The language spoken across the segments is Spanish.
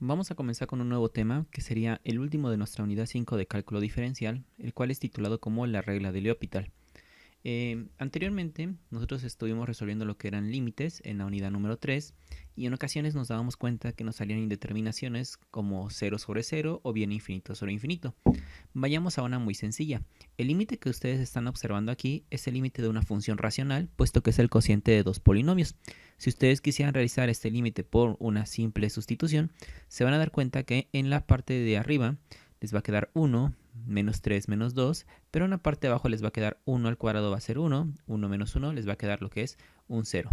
Vamos a comenzar con un nuevo tema que sería el último de nuestra unidad 5 de cálculo diferencial, el cual es titulado como la regla de L'Hopital. Anteriormente nosotros estuvimos resolviendo lo que eran límites en la unidad número 3 y en ocasiones nos dábamos cuenta que nos salían indeterminaciones como 0 sobre 0 o bien infinito sobre infinito. Vayamos a una muy sencilla. El límite que ustedes están observando aquí es el límite de una función racional, puesto que es el cociente de dos polinomios. Si ustedes quisieran realizar este límite por una simple sustitución, se van a dar cuenta que en la parte de arriba les va a quedar 1, menos 3, menos 2, pero en la parte de abajo les va a quedar 1 al cuadrado va a ser 1, 1 menos 1 les va a quedar lo que es un 0.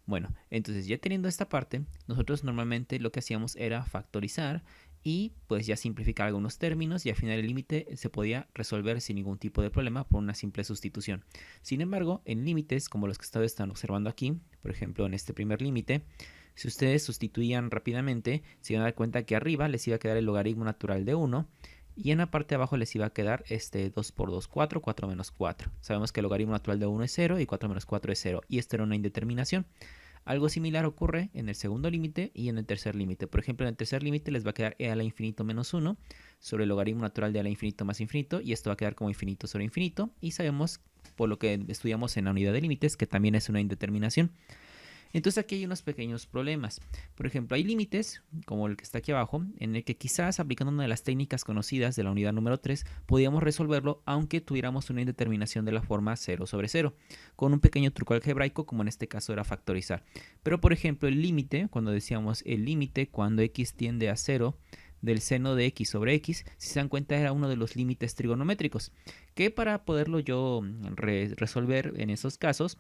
Bueno, entonces ya teniendo esta parte, nosotros normalmente lo que hacíamos era factorizar y pues ya simplificar algunos términos y al final el límite se podía resolver sin ningún tipo de problema por una simple sustitución. Sin embargo, en límites como los que ustedes están observando aquí, por ejemplo en este primer límite, si ustedes sustituían rápidamente, se iban a dar cuenta que arriba les iba a quedar el logaritmo natural de 1 y en la parte de abajo les iba a quedar 2 por 2, 4, 4 menos 4. Sabemos que el logaritmo natural de 1 es 0 y 4 menos 4 es 0 y esto era una indeterminación. Algo similar ocurre en el segundo límite y en el tercer límite. Por ejemplo, en el tercer límite les va a quedar e a la infinito menos 1 sobre el logaritmo natural de a la infinito más infinito y esto va a quedar como infinito sobre infinito y sabemos por lo que estudiamos en la unidad de límites que también es una indeterminación. Entonces aquí hay unos pequeños problemas. Por ejemplo, hay límites, como el que está aquí abajo, en el que quizás aplicando una de las técnicas conocidas de la unidad número 3, podíamos resolverlo aunque tuviéramos una indeterminación de la forma 0 sobre 0, con un pequeño truco algebraico, como en este caso era factorizar. Pero por ejemplo, el límite, cuando decíamos el límite cuando x tiende a 0, del seno de x sobre x, si se dan cuenta era uno de los límites trigonométricos, que para poderlo yo resolver en esos casos,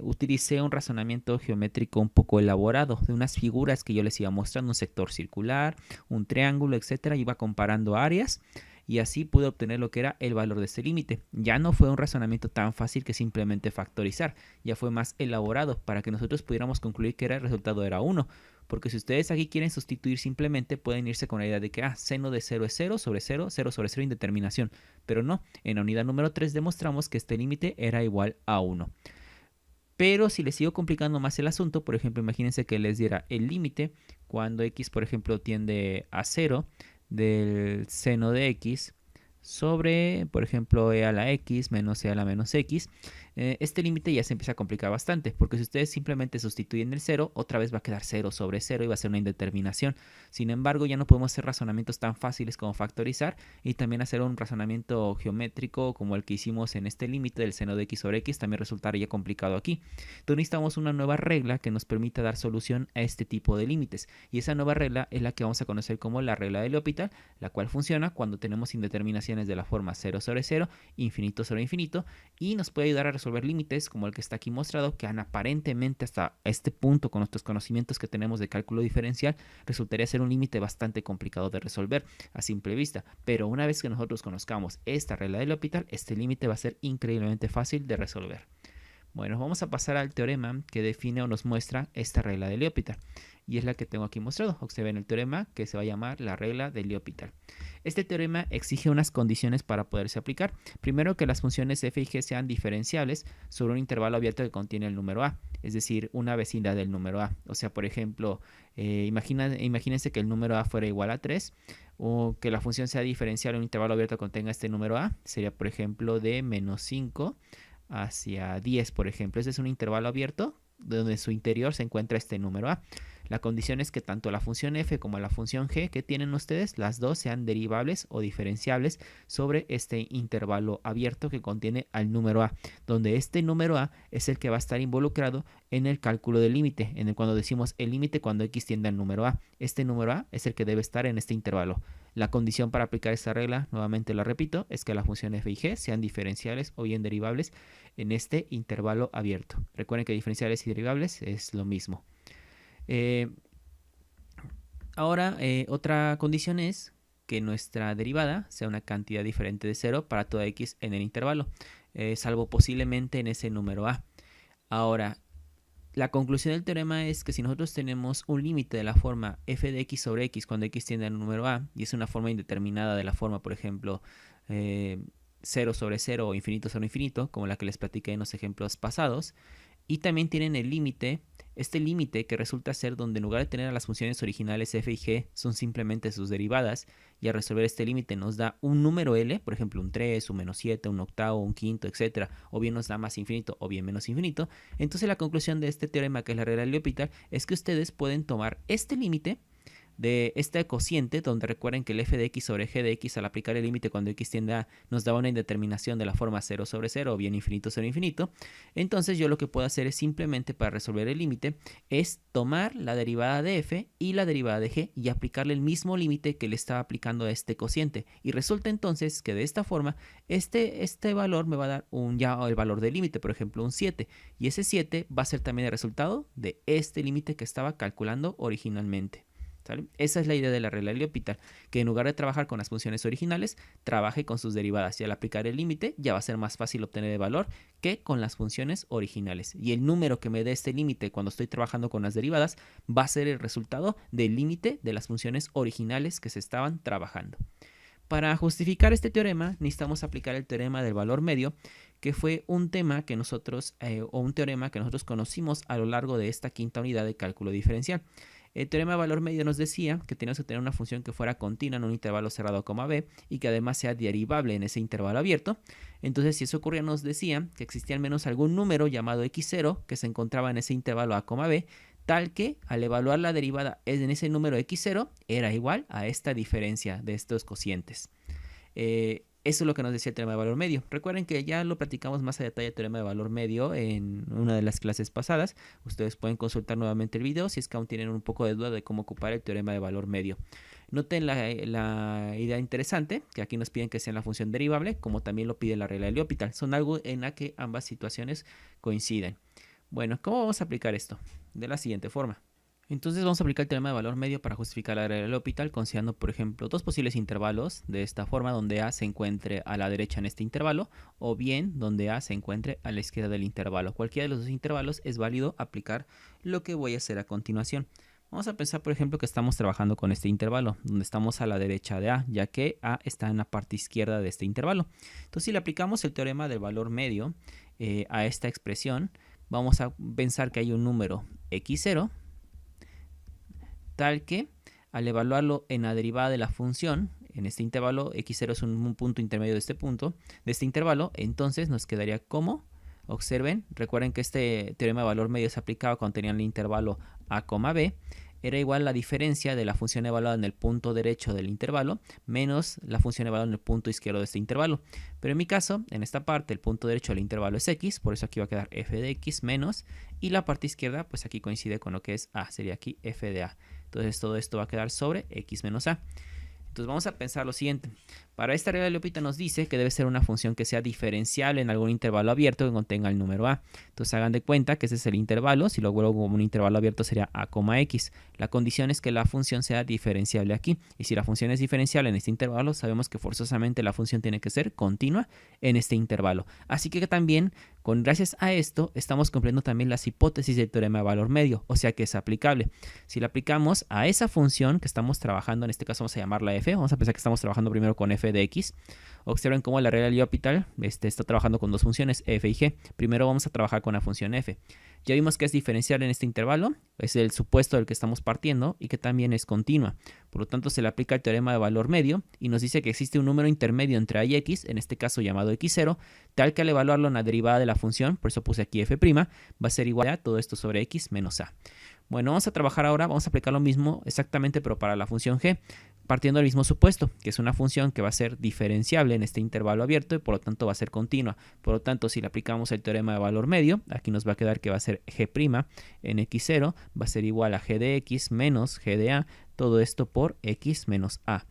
utilicé un razonamiento geométrico un poco elaborado, de unas figuras que yo les iba mostrando, un sector circular, un triángulo, etcétera, iba comparando áreas y así pude obtener lo que era el valor de este límite. Ya no fue un razonamiento tan fácil que simplemente factorizar, ya fue más elaborado para que nosotros pudiéramos concluir que el resultado era 1. Porque si ustedes aquí quieren sustituir simplemente pueden irse con la idea de que seno de 0 es 0 sobre 0, 0 sobre 0 indeterminación. Pero no, en la unidad número 3 demostramos que este límite era igual a 1. Pero si les sigo complicando más el asunto, por ejemplo, imagínense que les diera el límite cuando x, por ejemplo, tiende a 0 del seno de x sobre, por ejemplo, e a la x menos e a la menos x. Este límite ya se empieza a complicar bastante, porque si ustedes simplemente sustituyen el 0, otra vez va a quedar 0 sobre 0 y va a ser una indeterminación. Sin embargo, ya no podemos hacer razonamientos tan fáciles como factorizar y también hacer un razonamiento geométrico como el que hicimos en este límite del seno de x sobre x también resultaría complicado aquí. Entonces necesitamos una nueva regla que nos permita dar solución a este tipo de límites y esa nueva regla es la que vamos a conocer como la regla de L'Hopital, la cual funciona cuando tenemos indeterminaciones de la forma 0 sobre 0, infinito sobre infinito y nos puede ayudar a resolver límites como el que está aquí mostrado que aparentemente hasta este punto con nuestros conocimientos que tenemos de cálculo diferencial resultaría ser un límite bastante complicado de resolver a simple vista, pero una vez que nosotros conozcamos esta regla de L'Hopital, este límite va a ser increíblemente fácil de resolver. Bueno, vamos a pasar al teorema que define o nos muestra esta regla de L'Hopital. Y es la que tengo aquí mostrado. Observen el teorema que se va a llamar la regla de L'Hopital. Este teorema exige unas condiciones para poderse aplicar. Primero, que las funciones f y g sean diferenciables sobre un intervalo abierto que contiene el número a, es decir, una vecindad del número a. O sea, por ejemplo, imagínense que el número a fuera igual a 3 o que la función sea diferencial en un intervalo abierto que contenga este número a. Sería, por ejemplo, de menos 5 hacia 10, por ejemplo. Este es un intervalo abierto donde en su interior se encuentra este número a. La condición es que tanto la función f como la función g que tienen ustedes, las dos sean derivables o diferenciables sobre este intervalo abierto que contiene al número a, donde este número a es el que va a estar involucrado en el cálculo del límite, en el cuando decimos el límite cuando x tiende al número a. Este número a es el que debe estar en este intervalo. La condición para aplicar esta regla, nuevamente la repito, es que la función f y g sean diferenciales o bien derivables en este intervalo abierto. Recuerden que diferenciales y derivables es lo mismo. Ahora, otra condición es que nuestra derivada sea una cantidad diferente de 0 para toda x en el intervalo, salvo posiblemente en ese número a. Ahora, la conclusión del teorema es que si nosotros tenemos un límite de la forma f de x sobre x cuando x tiende al número a, y es una forma indeterminada de la forma, por ejemplo, 0 sobre 0 o infinito sobre infinito, como la que les platiqué en los ejemplos pasados, Y también tienen el límite, este límite que resulta ser donde en lugar de tener a las funciones originales f y g son simplemente sus derivadas, y al resolver este límite nos da un número L, por ejemplo un 3, un menos 7, un octavo, un quinto, etcétera, o bien nos da más infinito o bien menos infinito. Entonces la conclusión de este teorema, que es la regla de L'Hopital, es que ustedes pueden tomar este límite de este cociente, donde recuerden que el f de x sobre g de x al aplicar el límite cuando x tiende a nos da una indeterminación de la forma 0 sobre 0 o bien infinito sobre infinito. Entonces yo lo que puedo hacer es simplemente, para resolver el límite, es tomar la derivada de f y la derivada de g y aplicarle el mismo límite que le estaba aplicando a este cociente, y resulta entonces que de esta forma este valor me va a dar el valor del límite, por ejemplo un 7, y ese 7 va a ser también el resultado de este límite que estaba calculando originalmente. ¿Sale? Esa es la idea de la regla de L'Hopital, que en lugar de trabajar con las funciones originales, trabaje con sus derivadas, y al aplicar el límite ya va a ser más fácil obtener el valor que con las funciones originales. Y el número que me dé este límite cuando estoy trabajando con las derivadas va a ser el resultado del límite de las funciones originales que se estaban trabajando. Para justificar este teorema necesitamos aplicar el teorema del valor medio, que fue un tema que nosotros, un teorema que nosotros conocimos a lo largo de esta quinta unidad de cálculo diferencial. El teorema de valor medio nos decía que teníamos que tener una función que fuera continua en un intervalo cerrado, b, y que además sea derivable en ese intervalo abierto. Entonces, si eso ocurría, nos decía que existía al menos algún número llamado x0 que se encontraba en ese intervalo b, tal que al evaluar la derivada en ese número x0 era igual a esta diferencia de estos cocientes. Eso es lo que nos decía el teorema de valor medio. Recuerden que ya lo platicamos más a detalle el teorema de valor medio en una de las clases pasadas. Ustedes pueden consultar nuevamente el video si es que aún tienen un poco de duda de cómo ocupar el teorema de valor medio. Noten la idea interesante, que aquí nos piden que sea la función derivable, como también lo pide la regla de L'Hopital. Son algo en la que ambas situaciones coinciden. Bueno, ¿cómo vamos a aplicar esto? De la siguiente forma. Entonces vamos a aplicar el teorema de valor medio para justificar la regla de L'Hopital, considerando, por ejemplo, dos posibles intervalos de esta forma, donde A se encuentre a la derecha en este intervalo, o bien donde A se encuentre a la izquierda del intervalo. Cualquiera de los dos intervalos es válido aplicar lo que voy a hacer a continuación. Vamos a pensar, por ejemplo, que estamos trabajando con este intervalo, donde estamos a la derecha de A, ya que A está en la parte izquierda de este intervalo. Entonces, si le aplicamos el teorema del valor medio a esta expresión, vamos a pensar que hay un número x0, tal que al evaluarlo en la derivada de la función, en este intervalo, x0 es un punto intermedio de este intervalo, entonces nos quedaría como, observen, recuerden que este teorema de valor medio se aplicaba cuando tenían el intervalo a, b, era igual a la diferencia de la función evaluada en el punto derecho del intervalo menos la función evaluada en el punto izquierdo de este intervalo. Pero en mi caso, en esta parte, el punto derecho del intervalo es x, por eso aquí va a quedar f de x menos, y la parte izquierda, pues aquí coincide con lo que es a, sería aquí f de a. Entonces todo esto va a quedar sobre x menos a. Entonces vamos a pensar lo siguiente. Para esta regla de L'Hopital nos dice que debe ser una función que sea diferenciable en algún intervalo abierto que contenga el número a. Entonces hagan de cuenta que ese es el intervalo. Si lo vuelvo como un intervalo abierto sería a, x. La condición es que la función sea diferenciable aquí. Y si la función es diferenciable en este intervalo, sabemos que forzosamente la función tiene que ser continua en este intervalo. Así que también, gracias a esto, estamos cumpliendo también las hipótesis del teorema de valor medio. O sea que es aplicable. Si la aplicamos a esa función que estamos trabajando, en este caso vamos a llamarla f. Vamos a pensar que estamos trabajando primero con f de x. Observen cómo la regla de L'Hopital está trabajando con dos funciones, f y g. Primero vamos a trabajar con la función f. Ya vimos que es diferencial en este intervalo, es el supuesto del que estamos partiendo, y que también es continua. Por lo tanto, se le aplica el teorema de valor medio y nos dice que existe un número intermedio entre a y x, en este caso llamado x0, tal que al evaluarlo en la derivada de la función, por eso puse aquí f', va a ser igual a todo esto sobre x menos a. Bueno, vamos a trabajar ahora, vamos a aplicar lo mismo exactamente, pero para la función g, partiendo del mismo supuesto, que es una función que va a ser diferenciable en este intervalo abierto y por lo tanto va a ser continua. Por lo tanto, si le aplicamos el teorema de valor medio, aquí nos va a quedar que va a ser g' en x0, va a ser igual a g de x menos g de a, todo esto por x menos a.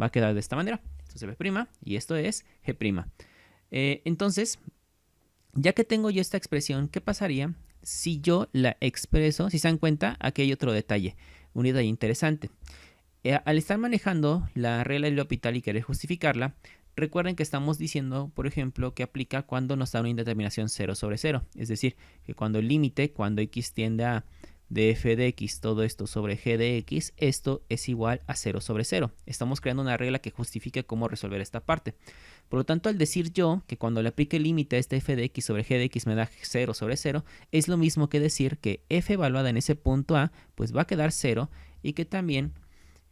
Va a quedar de esta manera. Esto es f' y esto es g'. Entonces, ya que tengo yo esta expresión, ¿qué pasaría si yo la expreso? Si se dan cuenta, aquí hay otro detalle, un detalle interesante. Al estar manejando la regla de L'Hopital y querer justificarla, recuerden que estamos diciendo, por ejemplo, que aplica cuando nos da una indeterminación 0 sobre 0. Es decir, que cuando el límite, cuando x tiende a de f de x, todo esto sobre g de x, esto es igual a 0 sobre 0. Estamos creando una regla que justifique cómo resolver esta parte. Por lo tanto, al decir yo que cuando le aplique el límite a este f de x sobre g de x me da 0 sobre 0, es lo mismo que decir que f evaluada en ese punto A pues va a quedar 0 y que también,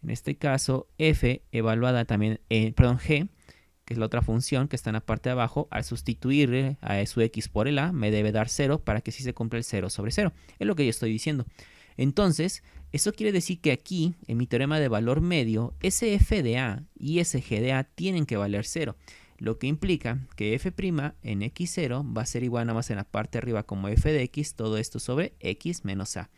en este caso, f evaluada también, g, que es la otra función que está en la parte de abajo, al sustituir a su x por el a, me debe dar 0 para que sí se cumpla el 0 sobre 0. Es lo que yo estoy diciendo. Entonces, eso quiere decir que aquí, en mi teorema de valor medio, ese f de a y ese g de a tienen que valer 0. Lo que implica que f' en x0 va a ser igual nada más en la parte de arriba como f de x, todo esto sobre x menos a.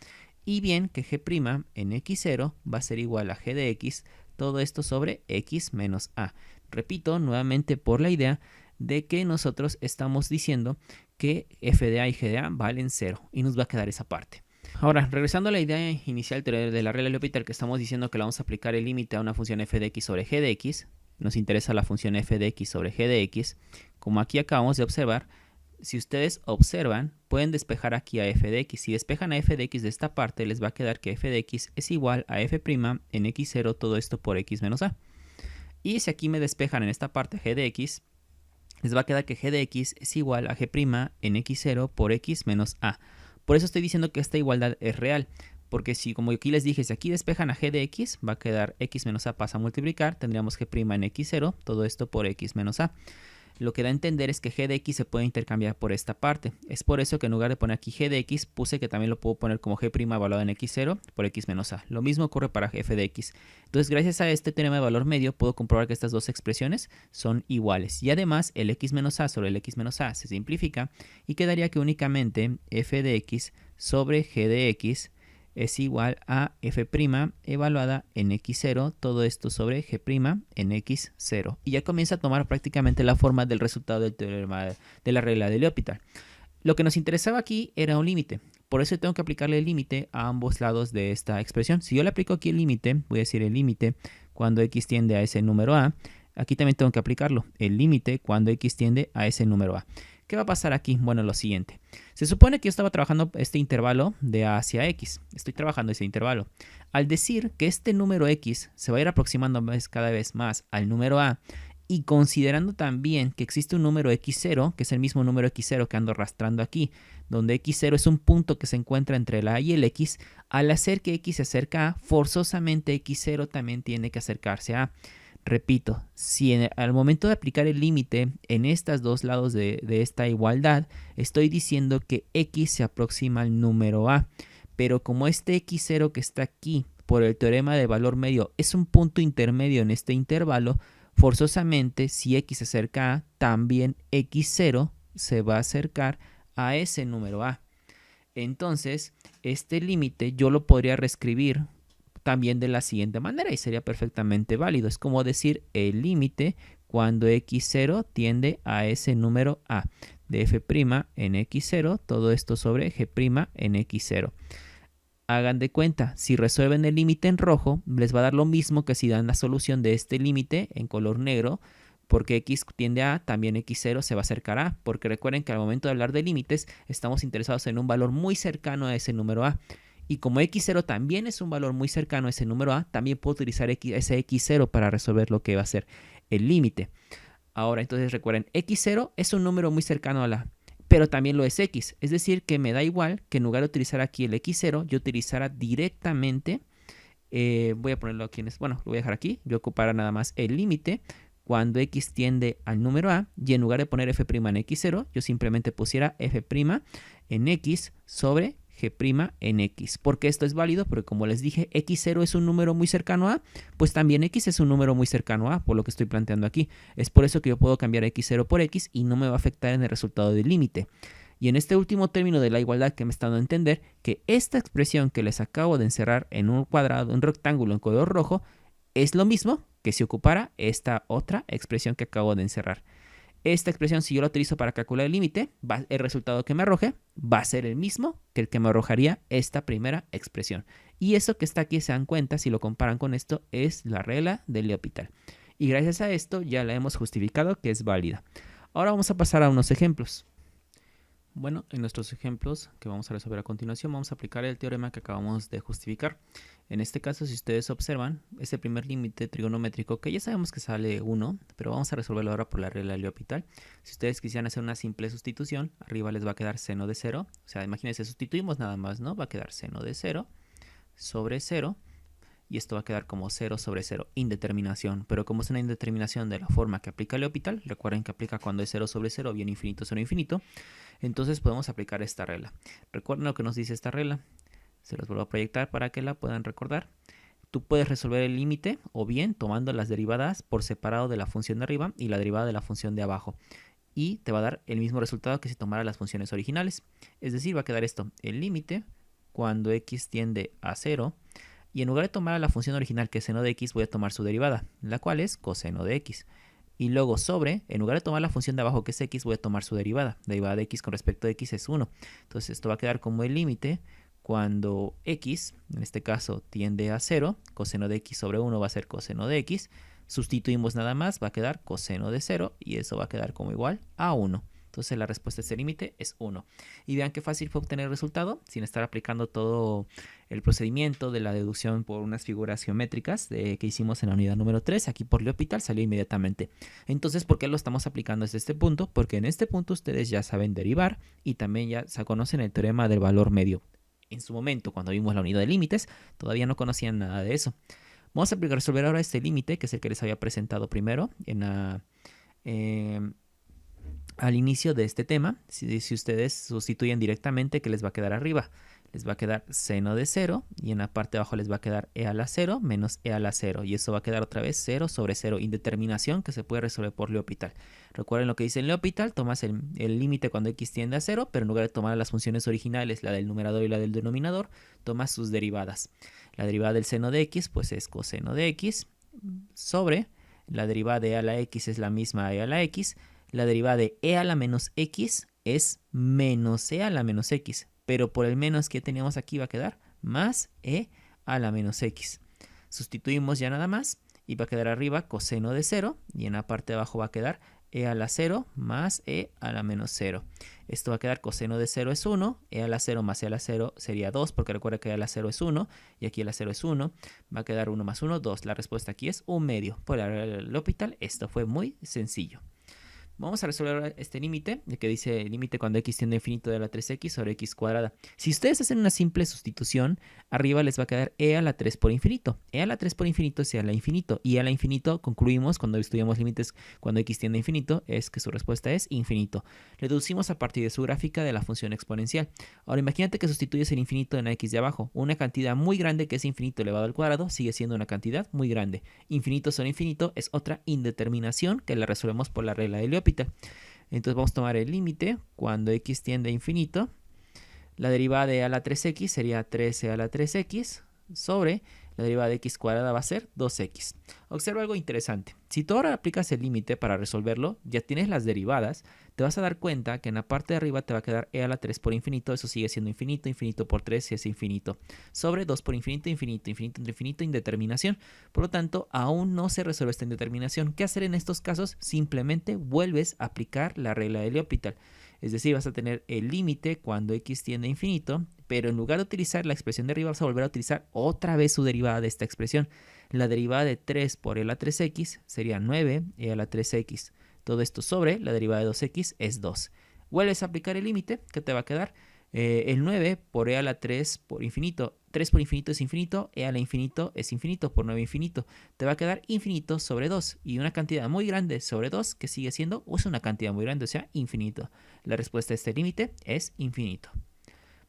Y bien que g' en x0 va a ser igual a g de x, todo esto sobre x menos a. Repito nuevamente por la idea de que nosotros estamos diciendo que f de a y g de a valen 0 y nos va a quedar esa parte. Ahora, regresando a la idea inicial de la regla de L'Hopital, que estamos diciendo que le vamos a aplicar el límite a una función f de x sobre g de x, nos interesa la función f de x sobre g de x. Como aquí acabamos de observar, si ustedes observan, pueden despejar aquí a f de x. Si despejan a f de x de esta parte, les va a quedar que f de x es igual a f' en x0, todo esto por x menos a. Y si aquí me despejan en esta parte g de x, les va a quedar que g de x es igual a g' en x0 por x menos a. Por eso estoy diciendo que esta igualdad es real. Porque si, como aquí les dije, si aquí despejan a g de x, va a quedar x menos a pasa a multiplicar, tendríamos g' en x0, todo esto por x menos a. Lo que da a entender es que g de x se puede intercambiar por esta parte. Es por eso que en lugar de poner aquí g de x, puse que también lo puedo poner como g' evaluado en x0 por x menos a. Lo mismo ocurre para f de x. Entonces, gracias a este teorema de valor medio, puedo comprobar que estas dos expresiones son iguales. Y además, el x menos a sobre el x menos a se simplifica y quedaría que únicamente f de x sobre g de x es igual a f' evaluada en x0, todo esto sobre g' en x0. Y ya comienza a tomar prácticamente la forma del resultado del teorema de la regla de L'Hopital. Lo que nos interesaba aquí era un límite. Por eso tengo que aplicarle el límite a ambos lados de esta expresión. Si yo le aplico aquí el límite, voy a decir el límite cuando x tiende a ese número a. Aquí también tengo que aplicarlo, el límite cuando x tiende a ese número a. ¿Qué va a pasar aquí? Bueno, lo siguiente. Se supone que yo estaba trabajando este intervalo de A hacia X. Estoy trabajando ese intervalo. Al decir que este número X se va a ir aproximando cada vez más al número A, y considerando también que existe un número x0, que es el mismo número x0 que ando arrastrando aquí, donde x0 es un punto que se encuentra entre la A y el x, al hacer que x se acerca a A, forzosamente x0 también tiene que acercarse a A. Repito, si al momento de aplicar el límite en estos dos lados de esta igualdad, estoy diciendo que x se aproxima al número a, pero como este x0 que está aquí por el teorema de valor medio es un punto intermedio en este intervalo, forzosamente si x se acerca a, también x0 se va a acercar a ese número a. Entonces, este límite yo lo podría reescribir también de la siguiente manera y sería perfectamente válido. Es como decir el límite cuando x0 tiende a ese número a de f' en x0, todo esto sobre g' en x0. Hagan de cuenta, si resuelven el límite en rojo, les va a dar lo mismo que si dan la solución de este límite en color negro, porque x tiende a, también x0 se va a acercar a, porque recuerden que al momento de hablar de límites, estamos interesados en un valor muy cercano a ese número a. Y como x0 también es un valor muy cercano a ese número a, también puedo utilizar ese x0 para resolver lo que va a ser el límite. Ahora, entonces recuerden, x0 es un número muy cercano a la, pero también lo es x. Es decir, que me da igual que en lugar de utilizar aquí el x0, yo utilizara directamente, voy a ponerlo aquí, bueno, lo voy a dejar aquí, yo ocupará nada más el límite cuando x tiende al número a, y en lugar de poner f' en x0, yo simplemente pusiera f' en x sobre g' en x. ¿Por qué esto es válido? Porque como les dije, x0 es un número muy cercano a, pues también x es un número muy cercano a, por lo que estoy planteando aquí. Es por eso que yo puedo cambiar x0 por x y no me va a afectar en el resultado del límite. Y en este último término de la igualdad que me está dando a entender que esta expresión que les acabo de encerrar en un cuadrado, un rectángulo en color rojo, es lo mismo que si ocupara esta otra expresión que acabo de encerrar. Esta expresión, si yo la utilizo para calcular el límite, el resultado que me arroje va a ser el mismo que el que me arrojaría esta primera expresión. Y eso que está aquí, se dan cuenta, si lo comparan con esto, es la regla de L'Hopital. Y gracias a esto ya la hemos justificado que es válida. Ahora vamos a pasar a unos ejemplos. Bueno, en nuestros ejemplos que vamos a resolver a continuación, vamos a aplicar el teorema que acabamos de justificar. En este caso, si ustedes observan, ese primer límite trigonométrico, que ya sabemos que sale 1, pero vamos a resolverlo ahora por la regla de L'Hopital. Si ustedes quisieran hacer una simple sustitución, arriba les va a quedar seno de 0. O sea, imagínense, sustituimos nada más, ¿no? Va a quedar seno de 0 sobre 0. Y esto va a quedar como 0 sobre 0, indeterminación. Pero como es una indeterminación de la forma que aplica L'Hopital, recuerden que aplica cuando es 0 sobre 0, bien infinito sobre infinito, entonces podemos aplicar esta regla. Recuerden lo que nos dice esta regla. Se los vuelvo a proyectar para que la puedan recordar. Tú puedes resolver el límite o bien tomando las derivadas por separado de la función de arriba y la derivada de la función de abajo. Y te va a dar el mismo resultado que si tomara las funciones originales. Es decir, va a quedar esto, el límite cuando x tiende a 0. Y en lugar de tomar la función original que es seno de x, voy a tomar su derivada, la cual es coseno de x. Y luego sobre, en lugar de tomar la función de abajo que es x, voy a tomar su derivada. La derivada de x con respecto a x es 1. Entonces esto va a quedar como el límite cuando x, en este caso, tiende a 0. Coseno de x sobre 1 va a ser coseno de x. Sustituimos nada más, va a quedar coseno de 0 y eso va a quedar como igual a 1. Entonces la respuesta a este límite es 1. Y vean qué fácil fue obtener el resultado sin estar aplicando todo el procedimiento de la deducción por unas figuras geométricas que hicimos en la unidad número 3. Aquí por L'Hopital salió inmediatamente. Entonces, ¿por qué lo estamos aplicando desde este punto? Porque en este punto ustedes ya saben derivar y también ya se conocen el teorema del valor medio. En su momento, cuando vimos la unidad de límites, todavía no conocían nada de eso. Vamos a resolver ahora este límite, que es el que les había presentado primero en la... al inicio de este tema. Si ustedes sustituyen directamente, ¿qué les va a quedar arriba? Les va a quedar seno de 0 y en la parte de abajo les va a quedar e a la 0 menos e a la 0 y eso va a quedar otra vez 0 sobre 0, indeterminación que se puede resolver por L'Hopital. Recuerden lo que dice en L'Hopital, tomas el límite cuando x tiende a 0, pero en lugar de tomar las funciones originales, la del numerador y la del denominador, tomas sus derivadas. La derivada del seno de x pues es coseno de x sobre la derivada de e a la x es la misma a e a la x. La derivada de e a la menos x es menos e a la menos x, pero por el menos que teníamos aquí va a quedar más e a la menos x. Sustituimos ya nada más y va a quedar arriba coseno de 0 y en la parte de abajo va a quedar e a la 0 más e a la menos 0. Esto va a quedar coseno de 0 es 1, e a la 0 más e a la 0 sería 2, porque recuerda que e a la 0 es 1 y aquí e a la 0 es 1. Va a quedar 1 más 1, 2. La respuesta aquí es 1/2. Por el L'Hopital esto fue muy sencillo. Vamos a resolver este límite, el que dice límite cuando x tiende a infinito de la 3x sobre x cuadrada. Si ustedes hacen una simple sustitución, arriba les va a quedar e a la 3 por infinito. E a la 3 por infinito es e a la infinito. Y e a la infinito concluimos cuando estudiamos límites cuando x tiende a infinito, es que su respuesta es infinito. Le deducimos a partir de su gráfica de la función exponencial. Ahora imagínate que sustituyes el infinito en la x de abajo. Una cantidad muy grande que es infinito elevado al cuadrado sigue siendo una cantidad muy grande. Infinito sobre infinito es otra indeterminación que la resolvemos por la regla de L'Hopital. Entonces vamos a tomar el límite cuando x tiende a infinito. La derivada de e a la 3x sería 3e a la 3x sobre la derivada de x cuadrada va a ser 2x. Observa algo interesante. Si tú ahora aplicas el límite para resolverlo, ya tienes las derivadas, te vas a dar cuenta que en la parte de arriba te va a quedar e a la 3 por infinito, eso sigue siendo infinito, infinito por 3 es infinito, sobre 2 por infinito, infinito, infinito entre infinito, indeterminación. Por lo tanto, aún no se resuelve esta indeterminación. ¿Qué hacer en estos casos? Simplemente vuelves a aplicar la regla de L'Hopital. Es decir, vas a tener el límite cuando x tiende a infinito, pero en lugar de utilizar la expresión de arriba, vas a volver a utilizar otra vez su derivada de esta expresión. La derivada de 3 por e a la 3x sería 9 e a la 3x. Todo esto sobre la derivada de 2x es 2. Vuelves a aplicar el límite, ¿qué te va a quedar? El 9 por e a la 3 por infinito. 3 por infinito es infinito, e a la infinito es infinito, por 9 infinito. Te va a quedar infinito sobre 2 y una cantidad muy grande sobre 2 que sigue siendo una cantidad muy grande, o sea, infinito. La respuesta a este límite es infinito.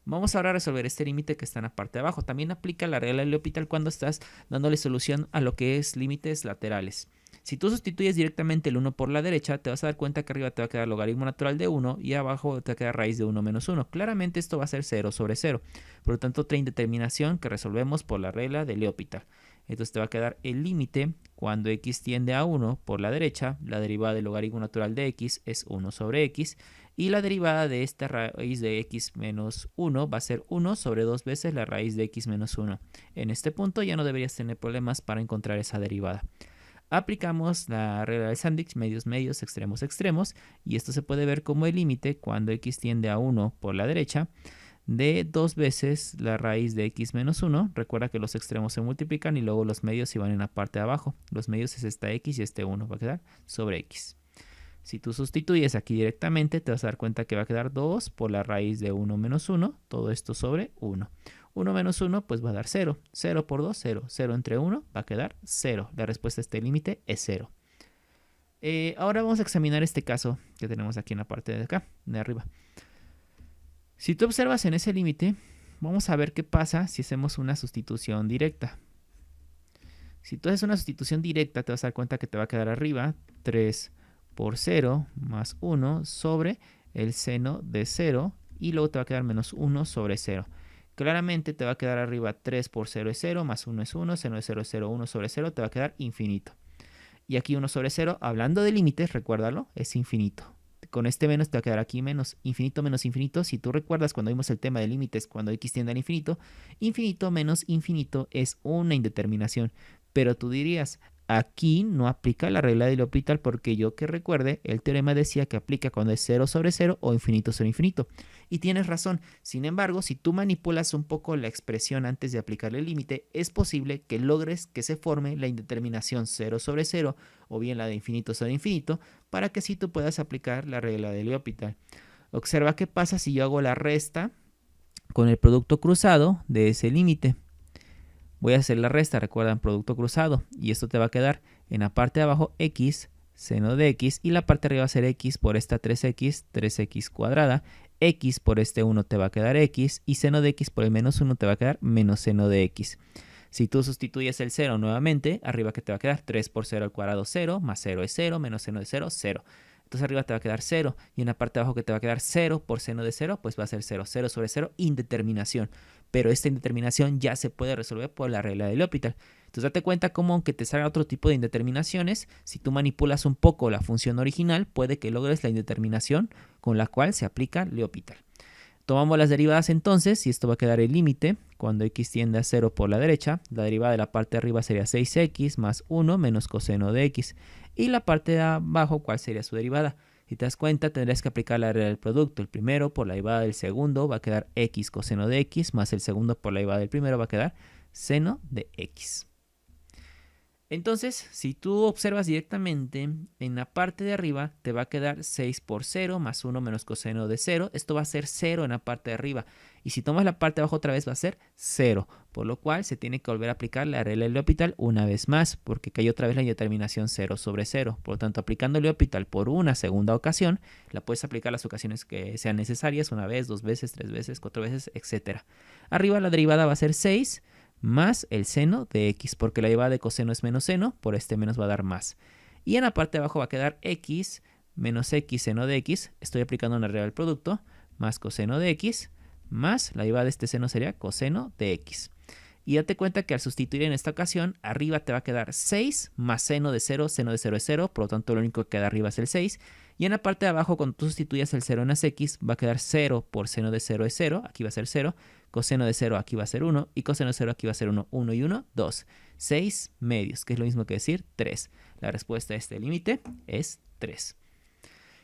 Vamos ahora a resolver este límite que está en la parte de abajo. También aplica la regla de L'Hopital cuando estás dándole solución a lo que es límites laterales. Si tú sustituyes directamente el 1 por la derecha, te vas a dar cuenta que arriba te va a quedar logaritmo natural de 1 y abajo te va a quedar raíz de 1 menos 1. Claramente esto va a ser 0 sobre 0. Por lo tanto, otra indeterminación que resolvemos por la regla de L'Hopital. Entonces te va a quedar el límite cuando x tiende a 1 por la derecha, la derivada del logaritmo natural de x es 1 sobre x, y la derivada de esta raíz de x menos 1 va a ser 1 sobre 2 veces la raíz de x menos 1. En este punto ya no deberías tener problemas para encontrar esa derivada. aplicamos la regla del sándwich, medios, medios, extremos, extremos, y esto se puede ver como el límite cuando x tiende a 1 por la derecha de 2 veces la raíz de x menos 1. Recuerda que los extremos se multiplican y luego los medios iban en la parte de abajo. Los medios es esta x y este 1, va a quedar sobre x. Si tú sustituyes aquí directamente, te vas a dar cuenta que va a quedar 2 por la raíz de 1 menos 1, todo esto sobre 1. 1 menos 1 pues va a dar 0. 0 por 2, 0. 0 entre 1 va a quedar 0. La respuesta a este límite es 0. Ahora vamos a examinar este caso que tenemos aquí en la parte de acá, de arriba. Si tú observas en ese límite, vamos a ver qué pasa si hacemos una sustitución directa. Si tú haces una sustitución directa, te vas a dar cuenta que te va a quedar arriba 3 por 0 más 1 sobre el seno de 0 y luego te va a quedar menos 1 sobre 0. Claramente te va a quedar arriba 3 por 0 es 0, más 1 es 1, seno de 0 es 0, 1 sobre 0, te va a quedar infinito. Y aquí 1 sobre 0, hablando de límites, recuérdalo, es infinito. Con este menos te va a quedar aquí menos infinito. Si tú recuerdas cuando vimos el tema de límites, cuando x tiende al infinito, infinito menos infinito es una indeterminación. Pero tú dirías, aquí no aplica la regla de L'Hopital porque yo que recuerde, el teorema decía que aplica cuando es 0 sobre 0 o infinito sobre infinito. Y tienes razón. Sin embargo, si tú manipulas un poco la expresión antes de aplicarle el límite, es posible que logres que se forme la indeterminación 0 sobre 0 o bien la de infinito sobre infinito para que así tú puedas aplicar la regla de L'Hopital. Observa qué pasa si yo hago la resta con el producto cruzado de ese límite. Voy a hacer la resta, recuerdan, producto cruzado. Y esto te va a quedar en la parte de abajo x, seno de x. Y la parte de arriba va a ser x por esta 3x, 3x cuadrada. X por este 1 te va a quedar x. Y seno de x por el menos 1 te va a quedar menos seno de x. Si tú sustituyes el 0 nuevamente, arriba que te va a quedar 3 por 0 al cuadrado 0, más 0 es 0, menos seno de 0, 0. Entonces arriba te va a quedar 0 y en la parte de abajo que te va a quedar 0 por seno de 0, pues va a ser 0. 0 sobre 0, indeterminación. Pero esta indeterminación ya se puede resolver por la regla de L'Hopital. Entonces date cuenta cómo aunque te salga otro tipo de indeterminaciones, si tú manipulas un poco la función original, puede que logres la indeterminación con la cual se aplica L'Hopital. Tomamos las derivadas entonces y esto va a quedar el límite cuando x tiende a 0 por la derecha. La derivada de la parte de arriba sería 6x más 1 menos coseno de x. Y la parte de abajo, ¿cuál sería su derivada? Si te das cuenta, tendrías que aplicar la regla del producto. El primero por la derivada del segundo va a quedar x coseno de x, más el segundo por la derivada del primero va a quedar seno de x. Entonces, si tú observas directamente, en la parte de arriba te va a quedar 6 por 0 más 1 menos coseno de 0. Esto va a ser 0 en la parte de arriba. Y si tomas la parte de abajo otra vez va a ser 0. Por lo cual se tiene que volver a aplicar la regla de L'Hopital una vez más, porque cayó otra vez la indeterminación 0 sobre 0. Por lo tanto, aplicando L'Hopital por una segunda ocasión, la puedes aplicar las ocasiones que sean necesarias, una vez, 2 veces, 3 veces, 4 veces, etc. Arriba la derivada va a ser 6 más el seno de x, porque la derivada de coseno es menos seno, por este menos va a dar más. Y en la parte de abajo va a quedar x menos x seno de x, estoy aplicando una regla del producto, más coseno de x, más la derivada de este seno sería coseno de x. Y date cuenta que al sustituir en esta ocasión, arriba te va a quedar 6 más seno de 0 es 0, por lo tanto lo único que queda arriba es el 6. Y en la parte de abajo, cuando tú sustituyas el 0 en las x, va a quedar 0 por seno de 0 es 0, aquí va a ser 0, coseno de 0 aquí va a ser 1, y coseno de 0 aquí va a ser 1, 1 y 1, 2. 6 medios, que es lo mismo que decir 3. La respuesta a este límite es 3.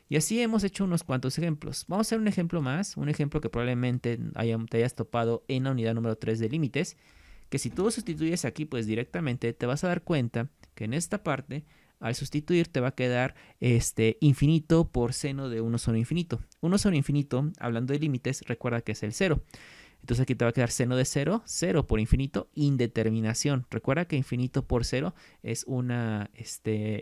Y así hemos hecho unos cuantos ejemplos. Vamos a hacer un ejemplo más, un ejemplo que probablemente te hayas topado en la unidad número 3 de límites, que si tú sustituyes aquí, pues directamente te vas a dar cuenta que en esta parte, al sustituir te va a quedar infinito por seno de 1 sobre infinito. 1 sobre infinito, hablando de límites, recuerda que es el 0. Entonces aquí te va a quedar seno de 0, 0 por infinito, indeterminación. Recuerda que infinito por 0 es una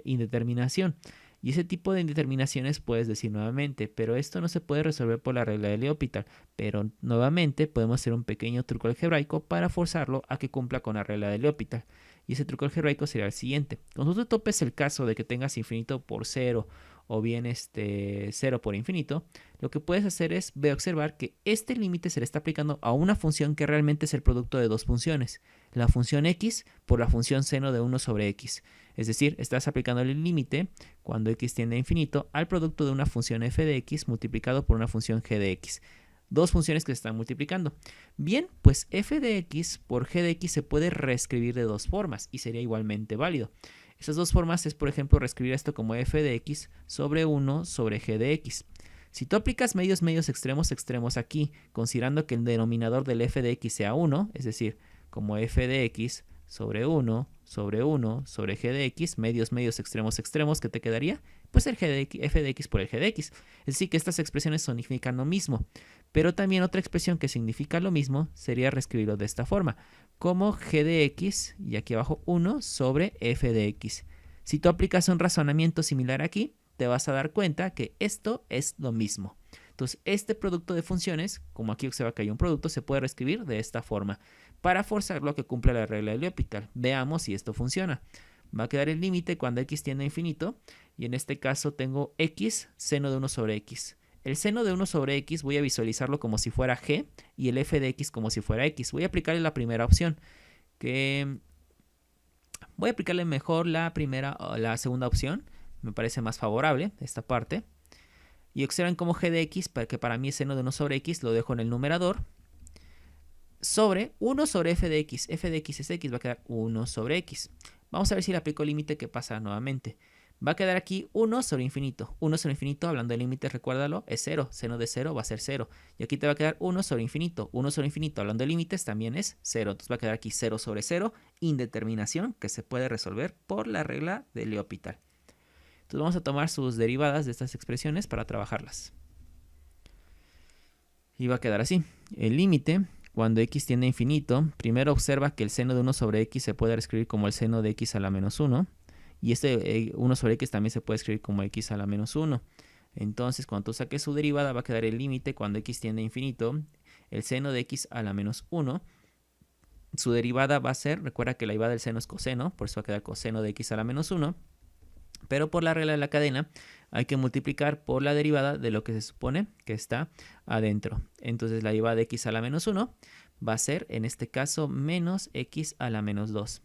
indeterminación. Y ese tipo de indeterminaciones puedes decir nuevamente, pero esto no se puede resolver por la regla de L'Hopital. Pero nuevamente podemos hacer un pequeño truco algebraico para forzarlo a que cumpla con la regla de L'Hopital. Y ese truco algebraico sería el siguiente. Cuando tú topes el caso de que tengas infinito por 0 o bien 0 por infinito, lo que puedes hacer es observar que este límite se le está aplicando a una función que realmente es el producto de dos funciones. La función x por la función seno de 1 sobre x. Es decir, estás aplicando el límite cuando x tiende a infinito al producto de una función f de x multiplicado por una función g de x. dos funciones que se están multiplicando. Bien, pues f de x por g de x se puede reescribir de dos formas y sería igualmente válido. Esas dos formas es, por ejemplo, reescribir esto como f de x sobre 1 sobre g de x. Si tú aplicas medios, extremos aquí, considerando que el denominador del f de x sea 1, es decir, como f de x sobre 1 sobre 1 sobre g de x, medios, extremos, ¿qué te quedaría? Pues el g de x, f de x por el g de x. Es decir, que estas expresiones significan lo mismo. Pero también otra expresión que significa lo mismo sería reescribirlo de esta forma, como g de x, y aquí abajo 1 sobre f de x. Si tú aplicas un razonamiento similar aquí, te vas a dar cuenta que esto es lo mismo. Entonces, este producto de funciones, como aquí observa que hay un producto, se puede reescribir de esta forma para forzarlo a que cumpla la regla de L'Hopital. Veamos si esto funciona. Va a quedar el límite cuando x tiende a infinito, y en este caso tengo x seno de 1 sobre x. El seno de 1 sobre x voy a visualizarlo como si fuera g y el f de x como si fuera x. Voy a aplicarle la primera opción, voy a aplicarle mejor la segunda opción. Me parece más favorable esta parte. Y observen cómo g de x, que para mí es seno de 1 sobre x, lo dejo en el numerador, sobre 1 sobre f de x. F de x es x, va a quedar 1 sobre x. Vamos a ver si le aplico el límite, qué pasa nuevamente. Va a quedar aquí 1 sobre infinito. 1 sobre infinito, hablando de límites, recuérdalo, es 0. Seno de 0 va a ser 0. Y aquí te va a quedar 1 sobre infinito. 1 sobre infinito, hablando de límites, también es 0. Entonces va a quedar aquí 0 sobre 0, indeterminación que se puede resolver por la regla de L'Hopital. Entonces vamos a tomar sus derivadas de estas expresiones para trabajarlas. Y va a quedar así. El límite, cuando x tiende a infinito, primero observa que el seno de 1 sobre x se puede escribir como el seno de x a la menos 1. Y este 1 sobre x también se puede escribir como x a la menos 1. Entonces, cuando tú saques su derivada, va a quedar el límite cuando x tiende a infinito, el seno de x a la menos 1. Su derivada va a ser, recuerda que la derivada del seno es coseno, por eso va a quedar coseno de x a la menos 1. Pero por la regla de la cadena hay que multiplicar por la derivada de lo que se supone que está adentro. Entonces la derivada de x a la menos 1 va a ser, en este caso, menos x a la menos 2.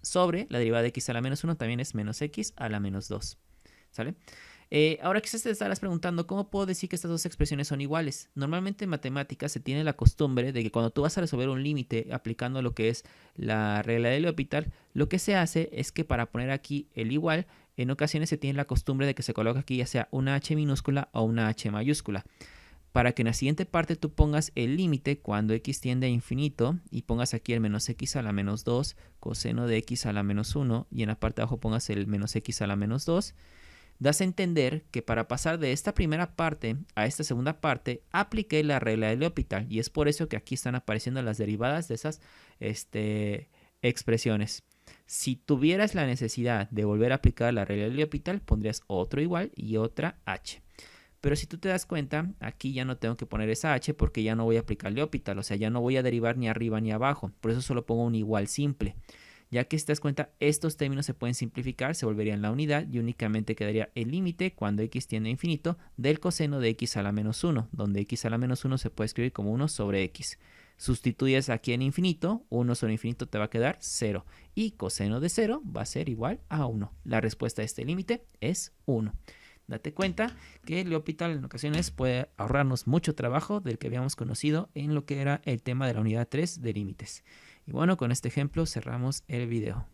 Sobre la derivada de x a la menos 1 también es menos x a la menos 2. ¿Sale? Ahora quizás te estarás preguntando, ¿cómo puedo decir que estas dos expresiones son iguales? Normalmente en matemáticas se tiene la costumbre de que cuando tú vas a resolver un límite aplicando lo que es la regla de L'Hopital, lo que se hace es que para poner aquí el igual, en ocasiones se tiene la costumbre de que se coloca aquí ya sea una h minúscula o una h mayúscula, para que en la siguiente parte tú pongas el límite cuando x tiende a infinito y pongas aquí el menos x a la menos 2 coseno de x a la menos 1 y en la parte de abajo pongas el menos x a la menos 2. Das a entender que para pasar de esta primera parte a esta segunda parte apliqué la regla de L'Hopital y es por eso que aquí están apareciendo las derivadas de esas expresiones. Si tuvieras la necesidad de volver a aplicar la regla de L'Hopital, pondrías otro igual y otra h. Pero si tú te das cuenta, aquí ya no tengo que poner esa h porque ya no voy a aplicar L'Hopital, o sea, ya no voy a derivar ni arriba ni abajo. Por eso solo pongo un igual simple. Ya que si te das cuenta, estos términos se pueden simplificar, se volverían la unidad y únicamente quedaría el límite cuando x tiende a infinito del coseno de x a la menos 1, donde x a la menos 1 se puede escribir como 1 sobre x. Sustituyes aquí en infinito, 1 sobre infinito te va a quedar 0 y coseno de 0 va a ser igual a 1. La respuesta a este límite es 1. Date cuenta que L'Hopital en ocasiones puede ahorrarnos mucho trabajo del que habíamos conocido en lo que era el tema de la unidad 3 de límites. Y bueno, con este ejemplo cerramos el video.